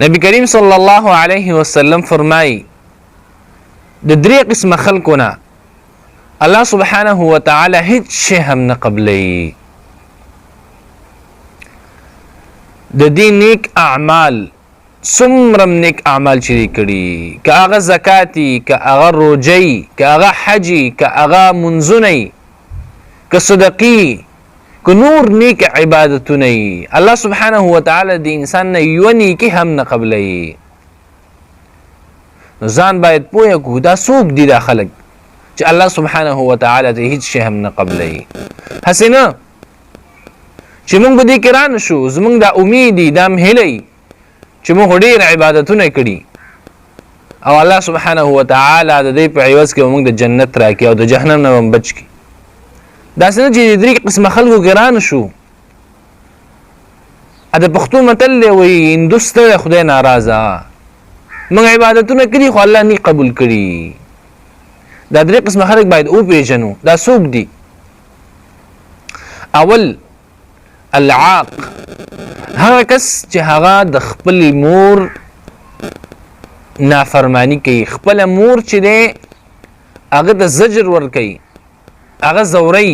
نبی کریم صلی الله علیه وسلم فرمای د درې قسم خلقونه الله سبحانه وتعالى هیڅ شی هم نه قبلي. د دې نیک اعمال څومره نیک اعمال چې کړي، که هغه زکاتی، که هغه روجی، که هغه حجی، که هغه منځونه، که صدقی، که نور نیک عبادتونه، الله سبحانه وتعالى د انسان نه یو نیکی هم نه قبلي. ځان باید پوهه کو دا څوک دي دا خلک چې الله سبحانه وتعالى ته هیڅ شی هم نه قبلي. حسنه چې موږ به دې کې رانه شو، زموږ دا امید دي، دا هیلې چې موږ ډېر عبادتونه کړي او الله سبحانه وتعالى د دې په عوض کې موږ د جنت راکړي او د جهنم نه هم بچ کړي. داسې نه چې درې قسمه خلکو کې رانه شو. د پښتو متل دی وایي هندوستان خدای ناراضه، موږ عبادتونه کړي خو الله نه قبول کړي. دا درې قسمه خلک باید وپېژنو. دا څوک دي؟ اول العاق، هغه کس چې هغه د خپل مور نافرمانی کوي. خپل مور چې دی هغه د زجر ورکوي، هغه زوري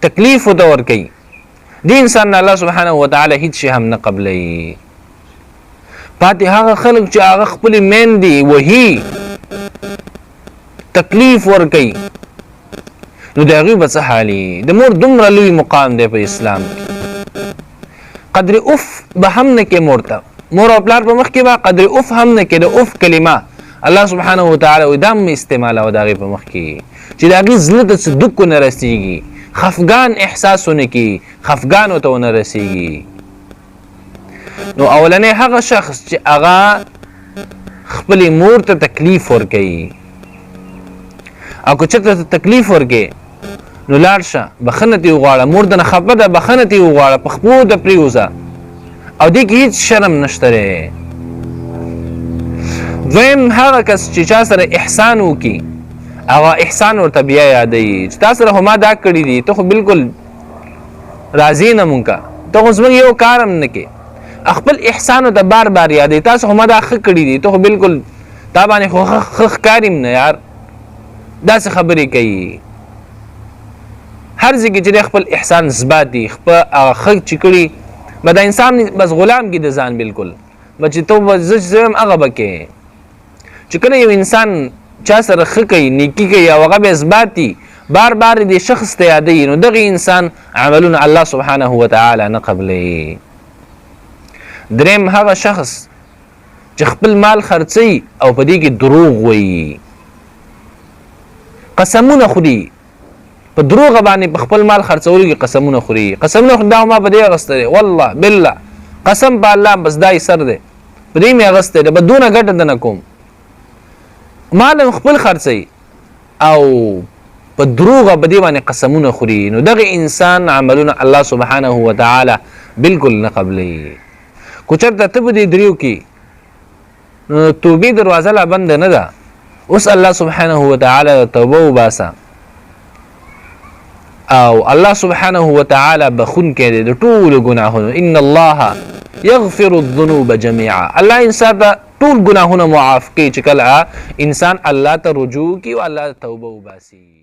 تکلیف ورته ورکوي. دې انسان الله سبحانه وتعالى هیڅ شی هم نه قبلوي. پاتې هغه خلک چې هغه خپل میندې وهي، تکلیف ورکوي، نو د هغوی به څه حالي؟ د مور دومره لوی مقام دی په اسلام کې. قدر اف به هم نه کې مور ته، مور او پلار په مخ کې به قدر اف هم نه کې. د اف کلمه الله سبحانه وتعالى دا هم استعمالوه د هغې په مخ کې چې د هغې زړه ته څه دک ونه رسېږي، خفګان احساس ونه کړي، خفګان ورته ونه رسېږي. نو اولنی هغه شخص چې هغه خپلې مور ته تکلیف ورکوي او که چېرته ته تکلیف ورکوې نو لاړ شه، بخښنه ترې وغواړه. مور دنه خفه ده، بخښنه ترې وغواړه، په خپلو ته پرېوځه او دې کې هېڅ شرم نشته دی. دویم هغه کس چې چا سره احسان وکړي، هغه احسان ورته بیا یادوي چې تا سره خو ما دا کړي دي، ته خو بالکل راضي نه مونږ کا، ته خو زموږ یو کار هم نه کې. خپل احسان ورته بار بار یادوي، تاسو خو ما دا ښه کړي دي، ته خو بالکل تا باندې خو ښه ښکاري نه یار. داسې خبرې کوي. هر ځای کې چې خپل احسان اثبات دي، خپل هغه ښه چې کړي به د انسان بس غلام کړي د ځان بالکل، به چې ته زه چې یم هغه به کوې. چې کله یو انسان چا سره ښه کوي، نیکي کوي او هغه به اثبات دي، بار بار دې شخص ته یادوي، نو دغه انسان عملونه الله سبحانه وتعالى نه قبلوي. دریم هغه شخص چې خپل مال خرڅوي او په دې کې دروغ وایي، قسمونه خوري، په دروغ باندې په خپل مال خرڅولو کې قسمونه خوري. قسمونه خوري دا ما په دې اغسته دی، والله بالله قسم په الله بس دا یې سر دی، په دې مې اغسته دی، به دونه ګټه دنه کوم. مال خپل خرڅوي او په دروغ په دې باندې قسمونه خوري، نو دغه انسان عملونه الله سبحانه وتعالى بالکل نه قبلوي. کو چېرته ته په دې دریو کې نو توبې دروازه لا بنده نه ده، اوس الله سبحانه وتعالى توبه وباسه او الله سبحانه وتعالى بخون کې د ټولو ګناهونو. ان الله يغفر الذنوب جميعا، الله انسان ته ټول ګناهونه معاف کوي چې کله انسان الله ته رجوع کوي او الله توبه وباسي.